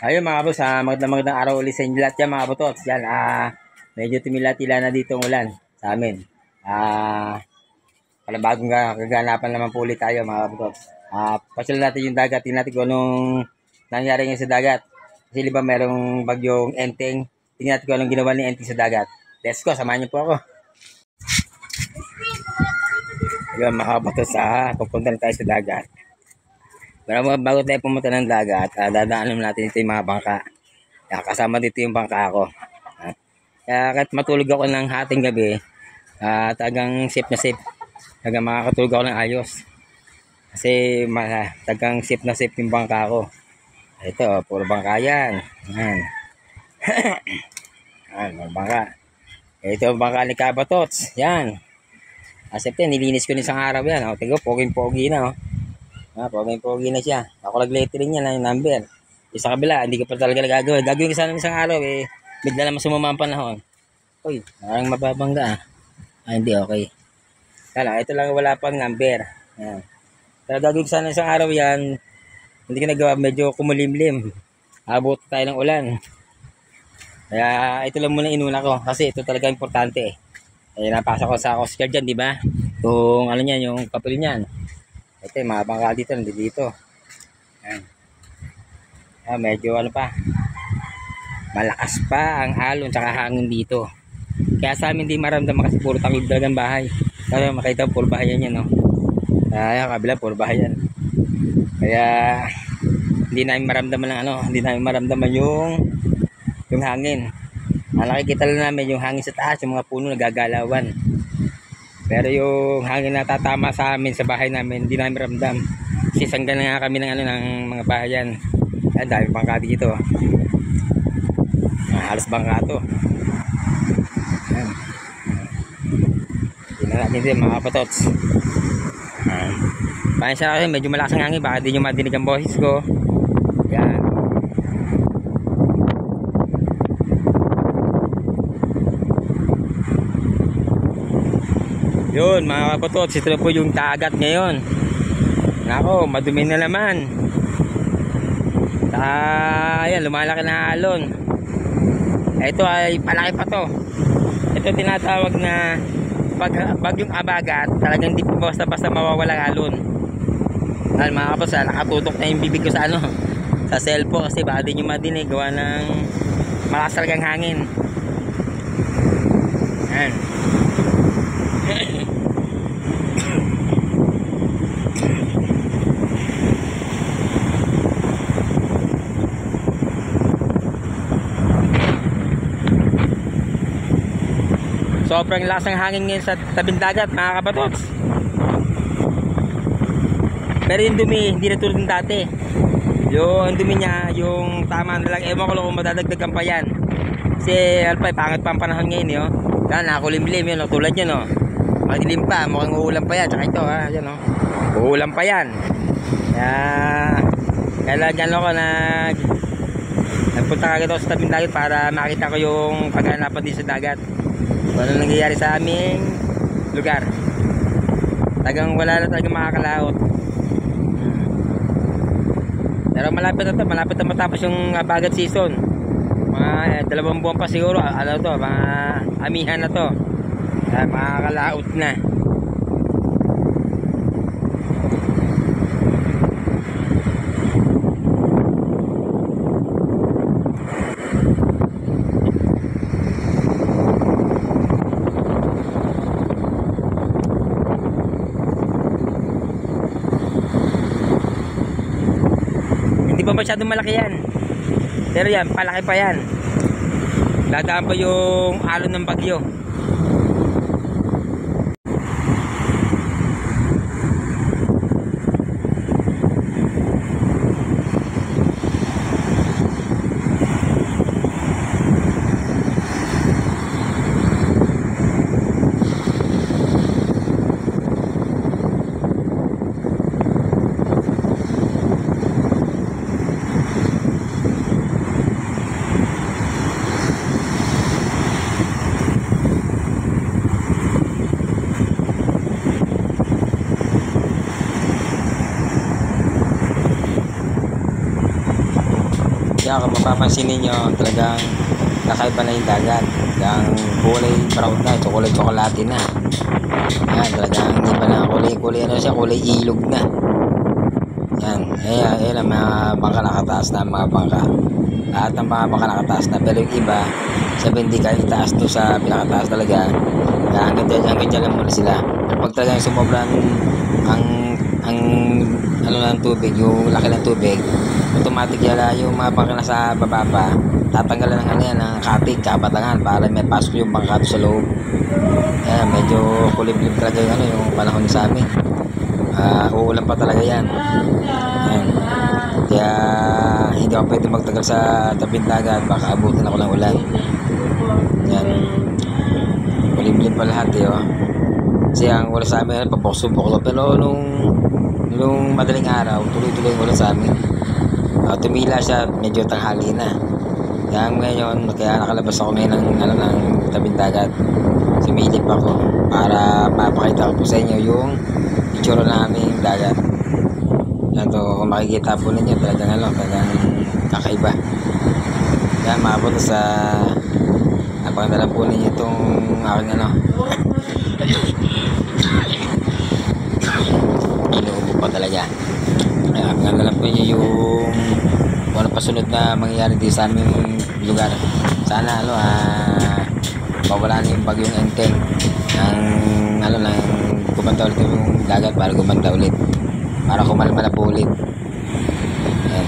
Ayun mga boss, magandang araw ulit sa inyo lahat yan mga botots. Yan, medyo tumila-tila na dito ang ulan sa amin. Palabagong kaganapan naman po ulit tayo mga botots. Pasyal natin yung dagat, tingnan natin kung anong nangyari ngayon sa dagat. Kasi di ba merong bagyong Enteng, tingnan natin kung anong ginawa ni Enteng sa dagat. Let's go, samahan niyo po ako. Ayun mga botots, pupunta na tayo sa dagat. Pero bago tayo pumunta ng dagat, dadaanan natin ito yung mga bangka. Kasama dito yung bangka ko. Kaya kahit matulog ako ng hating gabi, tagang safe na safe. Tagang makakatulog ako ng ayos. Kasi tagang safe na safe yung bangka ko. Ito, puro bangka yan. Yan. Yan, mga bangka. Ito yung bangka ni Kabatots. Yan. Asepte, nilinis ko isang araw yan. Tingnan, poging-pogi na. Poging-pogi na siya. Ako nag-lettering niya na yung number. Sa kabila, hindi ko pa talaga nagagawin. Gagawin ko sana isang araw bigla naman sumama ang panahon. Uy, parang mababangga hindi okay. Kala, ito lang wala pang number. Yan. Pero gagawin ko sana isang araw yan. Hindi ko nagawa, medyo kumulimlim. Abot tayo ng ulan. Kaya ito lang muna inuna ko. Kasi ito talaga importante. Napasa ko sa Coast Guard dyan, di ba? Yung ano niyan, yung papel niyan. Ito, mga bangka dito, nandito. Yan. Medyo ano pa, malakas pa ang alon tsaka hangin dito. Kaya sa amin di maramdaman kasi puro taklob talaga ng bahay. Kaya makita puro bahay yan, no? Kaya kabila puro bahay yan. Kaya hindi namin maramdaman ng hindi namin maramdaman yung hangin. Nakikita lang namin yung hangin sa taas, yung mga puno nagagalawan. Pero yung hangin na tatama sa amin sa bahay namin, hindi namin ramdam. Kasi sanggan na nga kami ng ng mga bahayan. Ay, dami bangka dito. Halos bangka to. Ayan. Tingnan natin din mga kapatots. Pasensya kasi medyo malakas ang hangin. Baka di nyo madinig ang boses ko. Ayan. Yun mga kapatots. Ito na po yung dagat ngayon. Nako, madumi na naman. Ayan, lumalaki na alon. Ito ay palaki pa to. Ito tinatawag na bagyong abagat. Talagang hindi po basta-basta mawawalang alon. Dahil mga kapos, nakatutok na yung bibig ko sa sa cellphone kasi baka di nyo madinig gawa ng malakas talagang hangin. Ayan. Sobrang lakas ng hangin ngayon sa tabing dagat mga kabatots. Pero yung dumi hindi na tulad ng dati. Yung dumi niya, yung tama na lang. Ewan ko lang kung madadagdagan pa yan. Kasi alpay, pangit pa ang panahon ngayon yun. Yan, nakakulimlim yun, tulad yun. Madilim pa, mukhang uulan pa yan. Tsaka ito, yan, uulan pa yan. Kaya dyan ako nagpunta kagad ako sa tabing dagat para makita ko yung kaganapan din sa dagat. Ano nangyayari sa aming lugar. Tagang wala na talagang makakalaot. Pero malapit na matapos yung bagat season. Mga 2 buwan pa siguro. Mga amihan na to. Makakalaot na. Hindi pa masyadong malaki yan. Pero yan, palaki pa yan. Dadaan pa yung alon ng bagyo. Kaya kung mapapansin ninyo, talagang kakaiba na yung dagat. Yung kulay brown na, chocolate na. Yan, talagang hindi pa na kulay ano siya, kulay ilog na. Yan, ayan ang mga bangka nakataas na mga bangka. Lahat ng mga bangka nakataas na, pero yung iba, sabi hindi kayo itaas to sa pinakataas talaga. Kaya hanggang dyan lang muna sila. Pero pag talagang sumobran ang ano ng tubig, yung laki ng tubig, automatic yala yung mga bangka na sa baba pa, tatanggalan ng ano yan, ng cutting, kabatangan para may pasok yung bangka sa loob. Ayan, medyo kulib-lib talaga yung ano, yung panahon sa amin. Uulan pa talaga yan. Ayan. Kaya hindi ako pwede magtagal sa tabing dagat, baka abutin ako ng ulan. Yan, kulib-lib pa lahat oh. Kasi ang ulan sa amin papok-subok, pero nung madaling araw tuloy-tuloy yung ulan sa amin. Tumila siya, medyo tanghali na. Kaya ngayon, kaya nakalabas ako ngayon ng tabing dagat. Sumilip ako para mapakita ko po sa inyo yung itsura ng aming dagat. Yan to, kung makikita po ninyo, talagang kakaiba. Yan, maabot sa abangan na lang po ninyo itong aking inuubo pa talaga. Yan, abangan na lang po ninyo yung kung ano pasunod na mangyayari dito sa aming lugar. Sana mawala na yung bagyong Enteng ng gumanda ulit yung dagat, para gumanda ulit, para kumalma na po ulit. Ayan.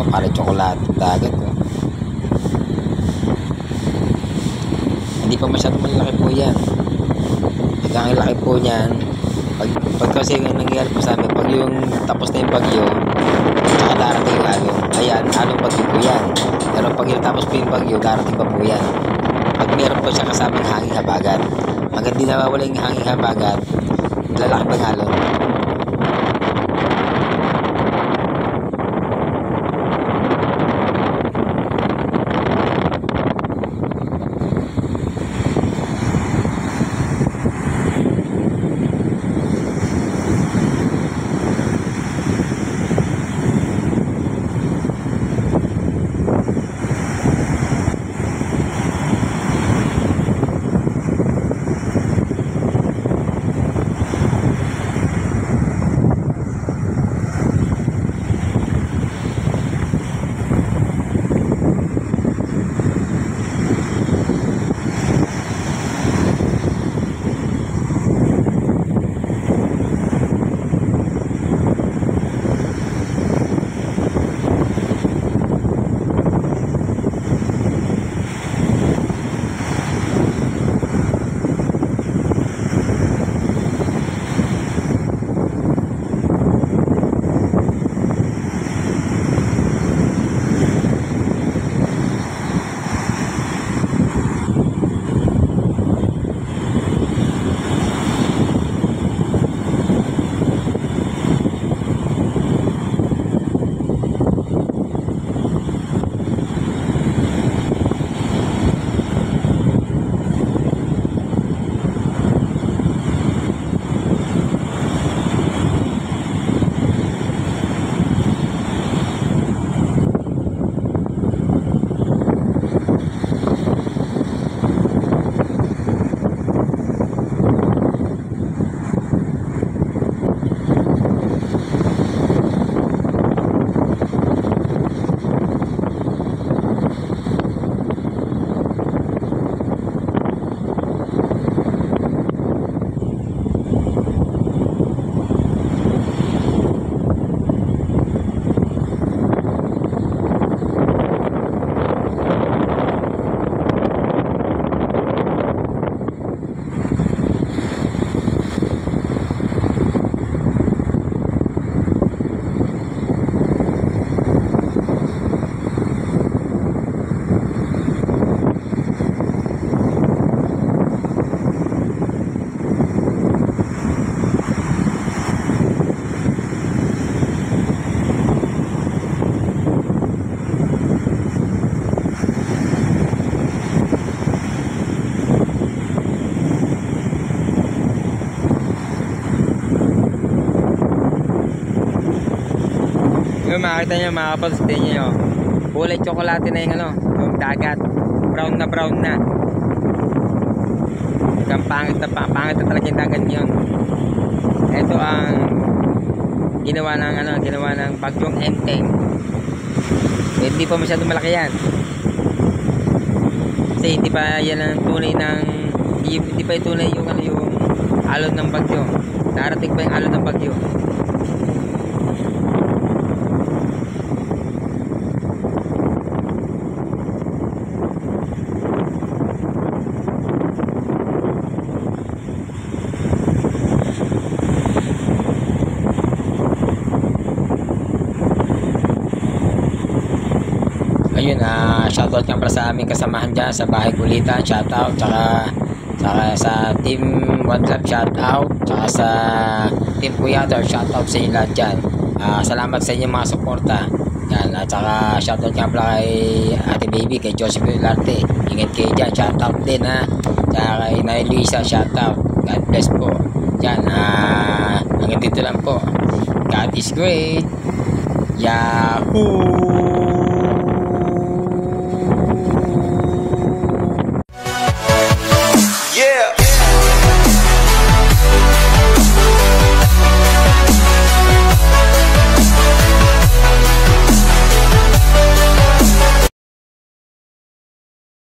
Para chocolate dagat hindi pa masyadong malaki po yan. Ang laki po niyan pag kasi nangyayari po sa amin, pag yung tapos na yung bagyo tsaka darating yung alon, ayan, along bagyo po yan. Pero pag yung tapos po yung bagyo, darating pa po yan. Pag meron po siya kasamang hanging habagat, hanggang di nawawala yung hanging habagat, lalaki pang alon. Yung makita nyo mga kapatid, tingnan nyo. Kulay tsokolate na yung ano, yung dagat. Brown na. Pangit na talaga yung dagat yun. Ito ang ginawa ng bagyong Enteng. Hindi pa masyadong malaki yan. Kasi hindi pa yan ang tunay ng hindi pa yung tunay yung alon ng bagyo. Darating pa yung alon ng bagyo. Ayun, shoutout nga para sa aming kasamahan dyan sa bahay kulitan, shoutout, tsaka sa team One Love, shoutout, tsaka sa team Kuyator, shoutout sa inyo lahat dyan. Salamat sa inyong mga suporta yan, at tsaka shoutout nga pala kay Ate Baby, kay Josephine Larte, ingat kayo dyan, shoutout din tsaka kay Nay Luisa, shoutout, God bless po yan. Hanggang dito lang po. God is great. Yahoo!